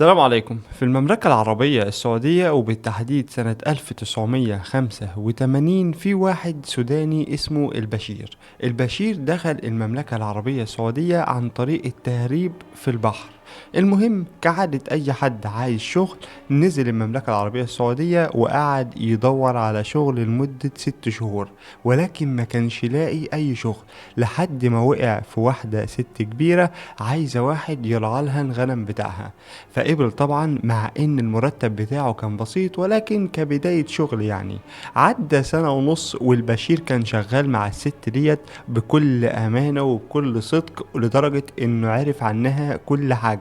السلام عليكم. في المملكة العربية السعودية وبالتحديد سنة 1985 في واحد سوداني اسمه البشير. البشير دخل المملكة العربية السعودية عن طريق التهريب في البحر. المهم كعادة أي حد عايز شغل نزل المملكة العربية السعودية وقعد يدور على شغل لمدة 6 شهور، ولكن ما كانش لاقي أي شغل لحد ما وقع في واحدة ست كبيرة عايزة واحد يرعى لها الغنم بتاعها. فقبل طبعا مع ان المرتب بتاعه كان بسيط ولكن كبداية شغل يعني. عدى سنة ونص والبشير كان شغال مع الست ديت بكل امانة وبكل صدق لدرجة انه عرف عنها كل حاجة.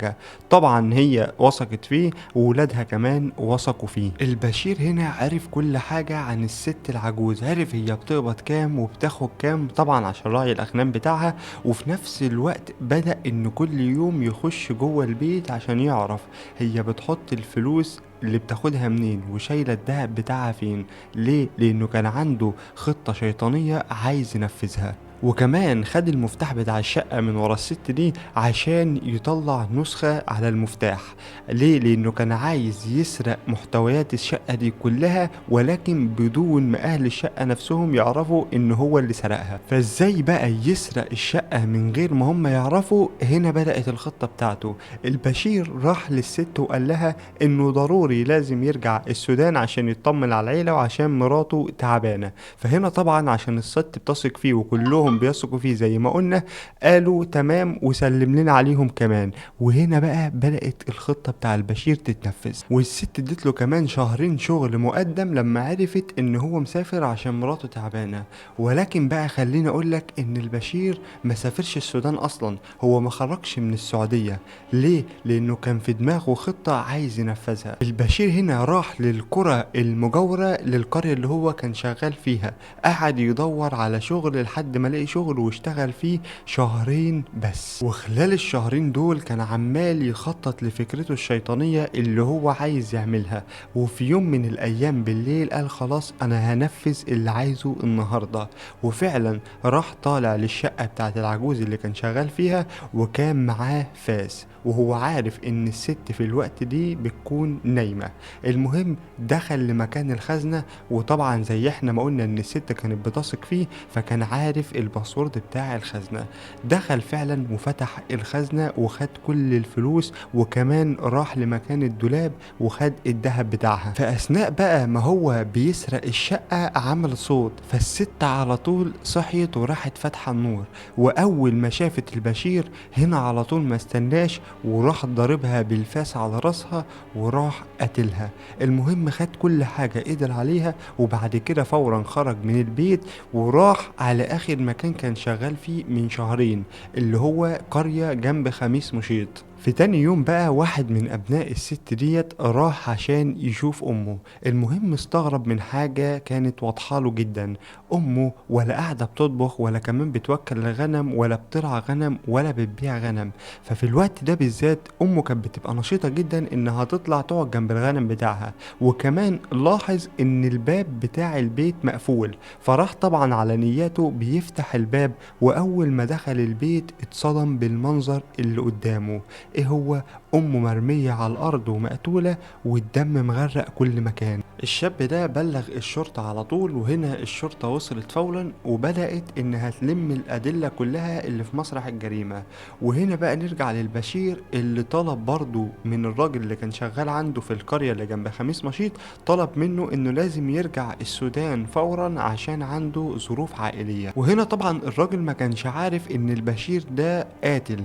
طبعا هي وثقت فيه وولادها كمان وثقوا فيه. البشير هنا عرف كل حاجة عن الست العجوز، عرف هي بتقبض كام وبتاخد كام طبعا عشان راعي الاغنام بتاعها، وفي نفس الوقت بدأ انه كل يوم يخش جوه البيت عشان يعرف هي بتحط الفلوس اللي بتاخدها منين وشايلة الدهب بتاعها فين. ليه؟ لأنه كان عنده خطة شيطانية عايز ينفذها. وكمان خد المفتاح بتاع الشقة من ورا الست دي عشان يطلع نسخة على المفتاح. ليه؟ لأنه كان عايز يسرق محتويات الشقة دي كلها ولكن بدون ما أهل الشقة نفسهم يعرفوا إن هو اللي سرقها. فإزاي بقى يسرق الشقة من غير ما هم يعرفوا؟ هنا بدأت الخطة بتاعته. البشير راح للست وقال لها إنه ضروري لازم يرجع السودان عشان يطمن على العيلة وعشان مراته تعبانة. فهنا طبعا عشان الست بتثق فيه وكلهم بيثقوا فيه زي ما قلنا، قالوا تمام وسلم لنا عليهم كمان. وهنا بقى بدأت الخطة بتاع البشير تتنفذ، والست ادت له كمان شهرين شغل مقدم لما عرفت ان هو مسافر عشان مراته تعبانة. ولكن بقى خليني اقولك ان البشير ما سافرش السودان اصلا، هو ما خرجش من السعودية. ليه؟ لانه كان في دماغه خطة عايز ينفذها. البشير هنا راح للقرى المجاورة للقرية اللي هو كان شغال فيها، قعد يدور على شغل لحد ما لقي شغل واشتغل فيه شهرين بس. وخلال الشهرين دول كان عمال يخطط لفكرته الشيطانية اللي هو عايز يعملها. وفي يوم من الايام بالليل قال خلاص انا هنفذ اللي عايزه النهاردة. وفعلا راح طالع للشقة بتاعت العجوز اللي كان شغال فيها وكان معاه فاس، وهو عارف ان الست في الوقت دي بتكون نايمة. المهم دخل لمكان الخزنة، وطبعا زي احنا ما قلنا ان الست كانت بتثق فيه فكان عارف الباسورد بتاع الخزنة. دخل فعلا وفتح الخزنة وخد كل الفلوس وكمان راح لمكان الدولاب وخد الذهب بتاعها. فاثناء بقى ما هو بيسرق الشقة عمل صوت، فالست على طول صحيت وراحت فاتحة النور. واول ما شافت البشير هنا على طول ما استناش وراح ضاربها بالفاس على راسها وراح قتلها. المهم خد كل حاجة قدر عليها وبعد كده فورا خرج من البيت وراح على اخر مكان كان شغال فيه من شهرين، اللي هو قرية جنب خميس مشيط. في تاني يوم بقى واحد من ابناء الست ديت راح عشان يشوف امه. المهم استغرب من حاجة كانت واضحة له جدا. امه ولا قاعدة بتطبخ ولا كمان بتوكل الغنم ولا بترعى غنم ولا بتبيع غنم. ففي الوقت ده بالذات امه كانت بتبقى نشيطة جدا انها تطلع تقعد جنب الغنم بتاعها. وكمان لاحظ ان الباب بتاع البيت مقفول، فراح طبعا على نياته بيفتح الباب. واول ما دخل البيت اتصدم بالمنظر اللي قدامه. ايه هو؟ امه مرمية على الارض ومقتولة والدم مغرق كل مكان. الشاب ده بلغ الشرطة على طول، وهنا الشرطة وصلت فورا وبدأت انها تلم الادلة كلها اللي في مسرح الجريمة. وهنا بقى نرجع للبشير اللي طلب برضو من الراجل اللي كان شغال عنده في القرية اللي جنب خميس مشيط، طلب منه انه لازم يرجع السودان فورا عشان عنده ظروف عائلية. وهنا طبعا الراجل ما كانش عارف ان البشير ده قاتل،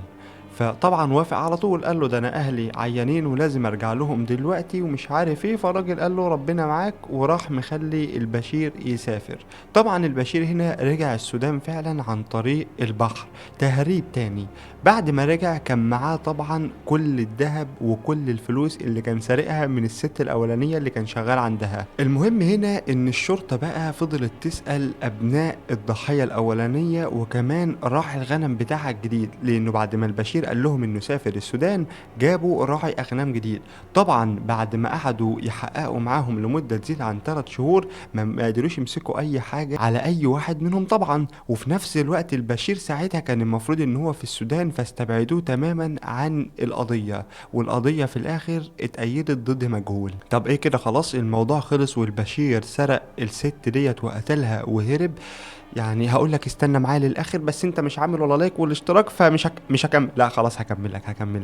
فطبعا وافق على طول. قال له ده انا اهلي عيانين ولازم ارجع لهم دلوقتي ومش عارف ايه. فالراجل قال له ربنا معاك وراح مخلي البشير يسافر. طبعا البشير هنا رجع السودان فعلا عن طريق البحر، تهريب تاني. بعد ما رجع كان معاه طبعا كل الذهب وكل الفلوس اللي كان سارقها من الست الاولانية اللي كان شغال عندها. المهم هنا ان الشرطة بقى فضلت تسأل ابناء الضحية الاولانية وكمان راح الغنم بتاعها الجديد، لانه بعد ما البشير البشير قال لهم انه سافر السودان، جابوا راعي اغنام جديد. طبعا بعد ما قعدوا يحققوا معاهم لمده تزيد عن 3 شهور ما قدروش يمسكوا اي حاجه على اي واحد منهم طبعا. وفي نفس الوقت البشير ساعتها كان المفروض ان هو في السودان، فاستبعدوه تماما عن القضيه، والقضيه في الاخر اتأيدت ضد مجهول. طب ايه كده؟ خلاص الموضوع خلص والبشير سرق الست ديت وقتلها وهرب؟ يعني هقول لك استنى معايا للاخر، بس انت مش عامل ولا لايك والاشتراك، فمش مش هكمل. لا خلاص هكمل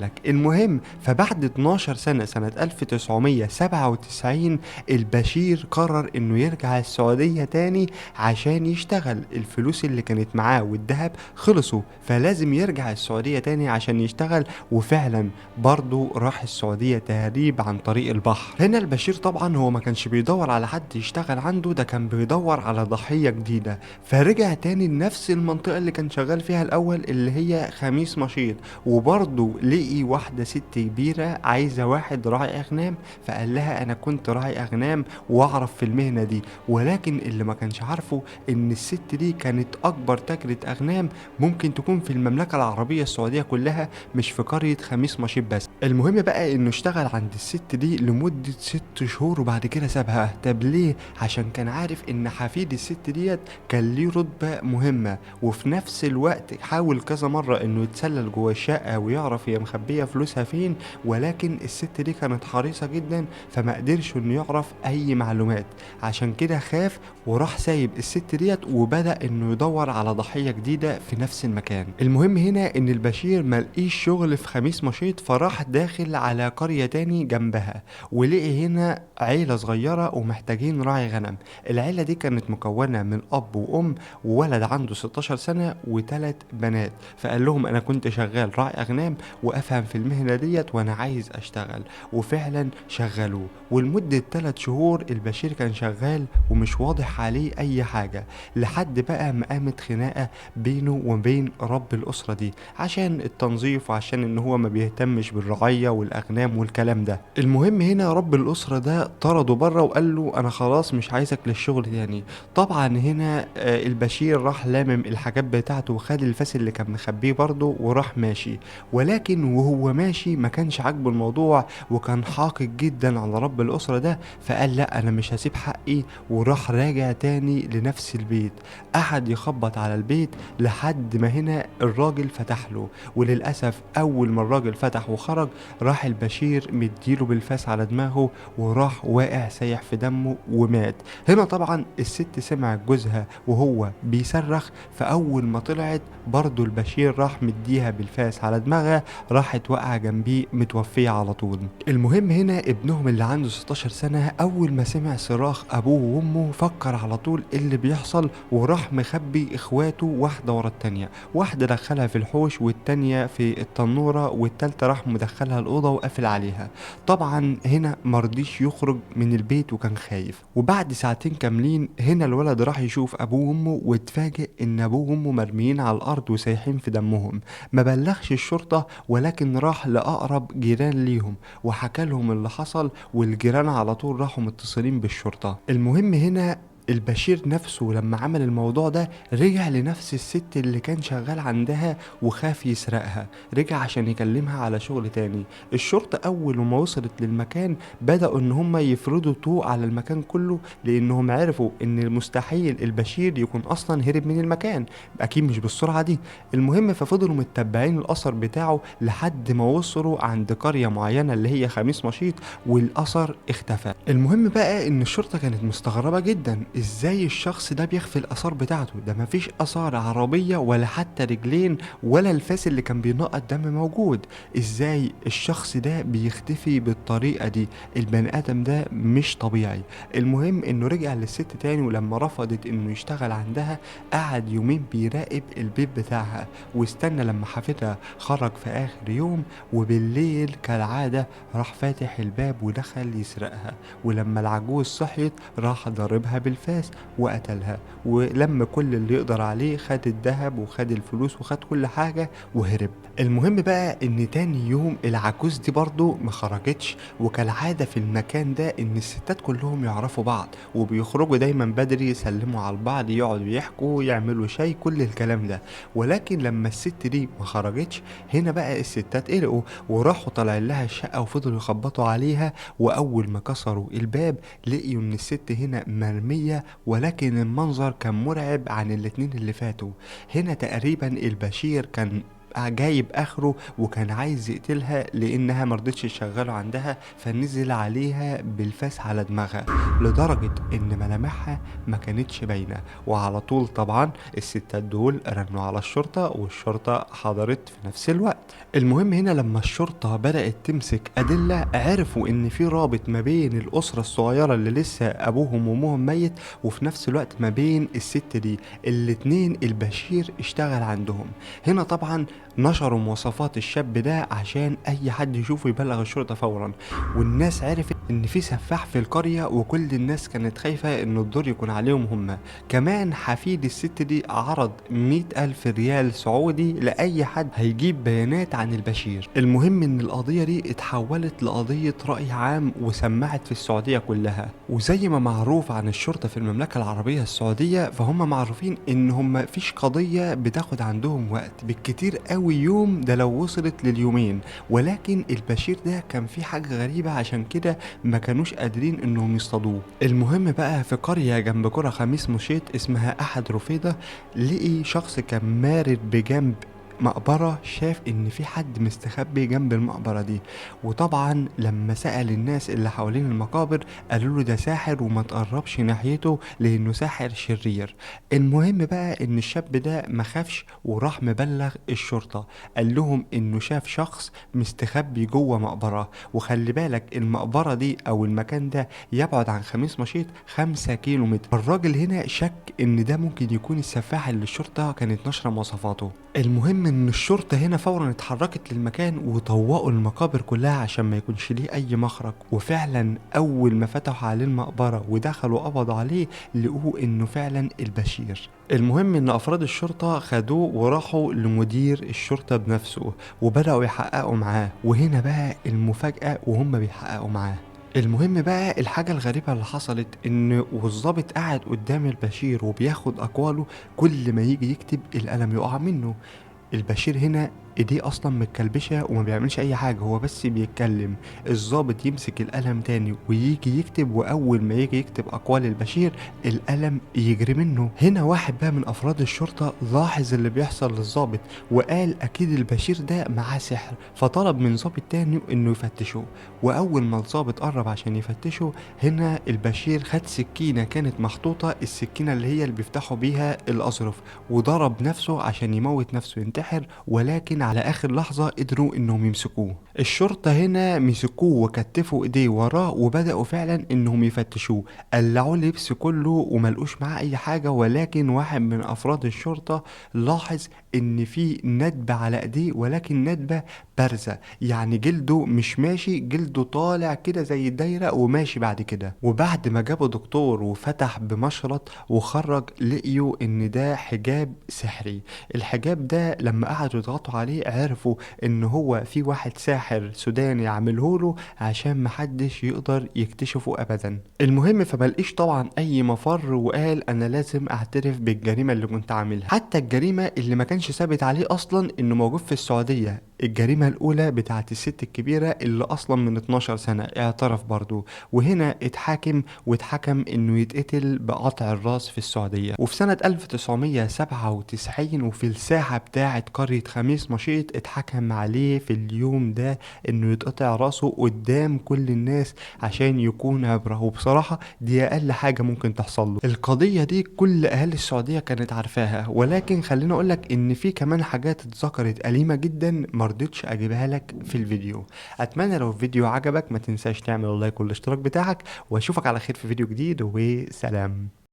لك. المهم فبعد 12 سنة، سنة 1997، البشير قرر انه يرجع السعودية تاني عشان يشتغل. الفلوس اللي كانت معاه والذهب خلصوا، فلازم يرجع السعودية تاني عشان يشتغل. وفعلا برضه راح السعودية تهريب عن طريق البحر. هنا البشير طبعا هو ما كانش بيدور على حد يشتغل عنده، ده كان بيدور على ضحية جديدة. فرجع تاني لنفس المنطقة اللي كان شغال فيها الأول، اللي هي خميس مشيط، وبرضه لقي واحدة ست كبيرة عايزة واحد راعي أغنام، فقال لها أنا كنت راعي أغنام وأعرف في المهنة دي. ولكن اللي ما كانش عارفه إن الست دي كانت أكبر تاجرة أغنام ممكن تكون في المملكة العربية السعودية كلها، مش في قرية خميس مشيط بس. المهم بقى إنه اشتغل عند الست دي لمدة 6 شهور وبعد كده سابها. طب ليه؟ عشان كان عارف إن حفيد الست ديت كان ليه رتبة مهمة، وفي نفس الوقت حاول كذا مرة انه يتسلل جوه الشقة ويعرف هي مخبية فلوسها فين، ولكن الست دي كانت حريصة جدا فما قدرش انه يعرف اي معلومات. عشان كده خاف وراح سايب الست ديت وبدأ انه يدور على ضحية جديدة في نفس المكان. المهم هنا ان البشير ملقيش شغل في خميس مشيط، فراح داخل على قرية تاني جنبها، ولقي هنا عيلة صغيرة ومحتاجين راعي غنم. العيلة دي كانت مكونة من أب وأم وولد عنده 16 سنة وثلاث بنات. فقال لهم أنا كنت شغال راعي أغنام وأفهم في المهنة ديت وأنا عايز أشتغل. وفعلا شغلوه، ولمدة 3 شهور البشير كان شغال ومش واضح عليه أي حاجة، لحد بقى ما قامت خناقة بينه وبين رب الأسرة دي عشان التنظيف وعشان إن هو ما بيهتمش بالرعية والأغنام والكلام ده. المهم هنا رب الأسرة ده طرده بره وقال له أنا خلاص مش عايزك للشغل تاني. طبعا هنا البشير راح لامم الحاجات بتاعته وخد الفاس اللي كان مخبيه برضه وراح ماشي. ولكن وهو ماشي ما كانش عاجبه الموضوع وكان حاقد جدا على رب الأسرة ده، فقال لا أنا مش هسيب حقي، وراح راجع تاني لنفس البيت. قعد يخبط على البيت لحد ما هنا الراجل فتح له، وللأسف أول ما الراجل فتح وخرج راح البشير مديله بالفاس على دماغه وراح واقع سايح في دمه ومات. هنا طبعا الست سمعت جوزها وهو بيصرخ، فأول ما طلعت برضو البشير راح مديها بالفاس على دماغها، راحت واقعة جنبيه متوفية على طول. المهم هنا ابنهم اللي عنده 16 سنة أول ما سمع صراخ أبوه وأمه فكر على طول إيه اللي بيحصل، وراح مخبي إخواته واحدة ورا التانية. واحدة دخلها في الحوش والتانية في التنورة والتالتة راح مدخلها الأوضة وقفل عليها. طبعا هنا مرضيش يخرج من البيت وكان خايف. وبعد ساعتين كاملين هنا الولد راح يشوف ابوه وامه واتفاجئ ان ابوه وامه مرميين على الارض وسايحين في دمهم. ما بلغش الشرطة ولكن راح لاقرب جيران ليهم وحكى لهم اللي حصل، والجيران على طول راحوا متصلين بالشرطة. المهم هنا البشير نفسه لما عمل الموضوع ده رجع لنفس الست اللي كان شغال عندها وخاف يسرقها، رجع عشان يكلمها على شغل تاني. الشرطة أول ما وصلت للمكان بدأوا إن هم يفرضوا طوق على المكان كله، لأنهم عرفوا إن المستحيل البشير يكون أصلا هرب من المكان، أكيد مش بالسرعة دي. المهم ففضلوا متبعين الأثر بتاعه لحد ما وصلوا عند قرية معينة اللي هي خميس مشيط، والأثر اختفى. المهم بقى إن الشرطة كانت مستغربة جدا ازاي الشخص ده بيخفي الاثار بتاعته، ده مفيش اثار عربية ولا حتى رجلين ولا الفاس اللي كان بينقط دم موجود، ازاي الشخص ده بيختفي بالطريقة دي؟ البني ادم ده مش طبيعي. المهم انه رجع للست تاني، ولما رفضت انه يشتغل عندها قعد يومين بيراقب البيت بتاعها واستنى لما حفيدها خرج في اخر يوم، وبالليل كالعادة راح فاتح الباب ودخل يسرقها. ولما العجوز صحيت راح ضربها بالفاس الفاس وقتلها، ولما كل اللي يقدر عليه خد الذهب وخد الفلوس وخد كل حاجة وهرب. المهم بقى ان تاني يوم العجوز دي برضو ما خرجتش، وكالعادة في المكان ده ان الستات كلهم يعرفوا بعض وبيخرجوا دايما بدري يسلموا على بعض، يقعدوا يحكوا يعملوا شاي كل الكلام ده. ولكن لما الست دي ما خرجتش، هنا بقى الستات قلقوا وراحوا طالعين لها الشقة وفضلوا يخبطوا عليها. واول ما كسروا الباب لقيوا ان الست هنا مرمية، ولكن المنظر كان مرعب عن الاتنين اللي فاتوا. هنا تقريبا البشير كان جايب اخره وكان عايز يقتلها لانها مرضتش تشغله عندها، فنزل عليها بالفاس على دماغها لدرجة ان ملامحها ما كانتش باينة. وعلى طول طبعا الستات دول رنوا على الشرطة والشرطة حضرت في نفس الوقت. المهم هنا لما الشرطة بدأت تمسك أدلة، عرفوا إن في رابط ما بين الأسرة الصغيرة اللي لسه أبوهم وأمهم ميت، وفي نفس الوقت ما بين الست دي. الاتنين البشير اشتغل عندهم. هنا طبعا نشروا مواصفات الشاب ده عشان أي حد يشوفه يبلغ الشرطة فورا. والناس عرفت إن في سفاح في القرية، وكل الناس كانت خايفة إن الدور يكون عليهم هما. كمان حفيد الست دي عرض 100,000 ريال سعودي لأي حد هيجيب بيانات عن البشير. المهم إن القضية دي اتحولت لقضية رأي عام وسمعت في السعودية كلها. وزي ما معروف عن الشرطة في المملكة العربية السعودية، فهم معروفين إن هم مفيش قضية بتاخد عندهم وقت، بالكتير قوي يوم، ده لو وصلت لليومين. ولكن البشير ده كان في حاجة غريبة، عشان كده ما كانوش قادرين إنهم يصطادوه. المهم بقى في قرية جنب قرى خميس مشيط اسمها أحد رفيدة، لقي شخص كان مارد بجنب مقبرة، شاف ان في حد مستخبي جنب المقبرة دي. وطبعا لما سأل الناس اللي حوالين المقابر قالوا له ده ساحر وما تقربش ناحيته لانه ساحر شرير. المهم بقى ان الشاب ده ما خافش وراح مبلغ الشرطة، قال لهم انه شاف شخص مستخبي جوه مقبرة. وخلي بالك المقبرة دي او المكان ده يبعد عن خميس مشيط 5 كيلومتر. الراجل هنا شك ان ده ممكن يكون السفاح اللي الشرطة كانت نشرة مواصفاته. المهم ان الشرطة هنا فورا اتحركت للمكان وطوقوا المقابر كلها عشان ما يكونش ليه اي مخرج. وفعلا اول ما فتحوا عليه المقبرة ودخلوا قبضوا عليه لقوه انه فعلا البشير. المهم ان افراد الشرطة خدوه وراحوا لمدير الشرطة بنفسه وبدأوا يحققوا معاه. وهنا بقى المفاجأة وهم بيحققوا معاه. المهم بقى الحاجة الغريبة اللي حصلت ان والظابط قاعد قدام البشير وبياخد اقواله، كل ما يجي يكتب القلم يقع منه. البشير هنا ايديه اصلا متكلبشه وما بيعملش اي حاجه، هو بس بيتكلم. الضابط يمسك القلم تاني ويجي يكتب، واول ما يجي يكتب اقوال البشير القلم يجري منه. هنا واحد بقى من افراد الشرطه لاحظ اللي بيحصل للضابط وقال اكيد البشير ده معاه سحر، فطلب من ضابط تاني انه يفتشه. واول ما الضابط قرب عشان يفتشه، هنا البشير خد سكينه كانت محطوطه، السكينه اللي هي اللي بيفتحوا بيها الاظرف، وضرب نفسه عشان يموت نفسه ينتحر. ولكن على اخر لحظة قدروا انهم يمسكوه. الشرطة هنا مسكوه وكتفوا ايديه وراه وبدأوا فعلا انهم يفتشوه، قلعوا اللبس كله وملقوش معاه اي حاجة. ولكن واحد من افراد الشرطة لاحظ ان في ندبة على ايديه، ولكن ندبة بارزة، يعني جلده مش ماشي، جلده طالع كده زي الدايرة وماشي بعد كده. وبعد ما جابوا دكتور وفتح بمشرط وخرج لقيوا ان ده حجاب سحري. الحجاب ده لما قعدوا يضغطوا عليه عرفوا ان هو في واحد ساحر سوداني عامله له عشان محدش يقدر يكتشفه ابدا. المهم فملقيش طبعا اي مفر وقال انا لازم اعترف بالجريمة اللي كنت عاملها، حتى الجريمة اللي ما كانش ثابت عليه اصلا انه موجود في السعودية. الجريمة الأولى بتاعت الست الكبيرة اللي أصلا من 12 سنة اعترف برضو، وهنا اتحاكم واتحكم إنه يتقتل بقطع الراس في السعودية. وفي سنة 1997 وفي الساحة بتاعت قرية خميس مشيط اتحكم عليه في اليوم ده إنه يتقطع راسه قدام كل الناس عشان يكون عبرة. وبصراحة دي أقل حاجة ممكن تحصل له. القضية دي كل أهالي السعودية كانت عارفاها، ولكن خليني أقولك إن في كمان حاجات اتذكرت أليمة جدا مرضتش اجيبها لك في الفيديو. اتمنى لو الفيديو عجبك ما تنساش تعمل اللايك والاشتراك بتاعك، واشوفك على خير في فيديو جديد، وسلام.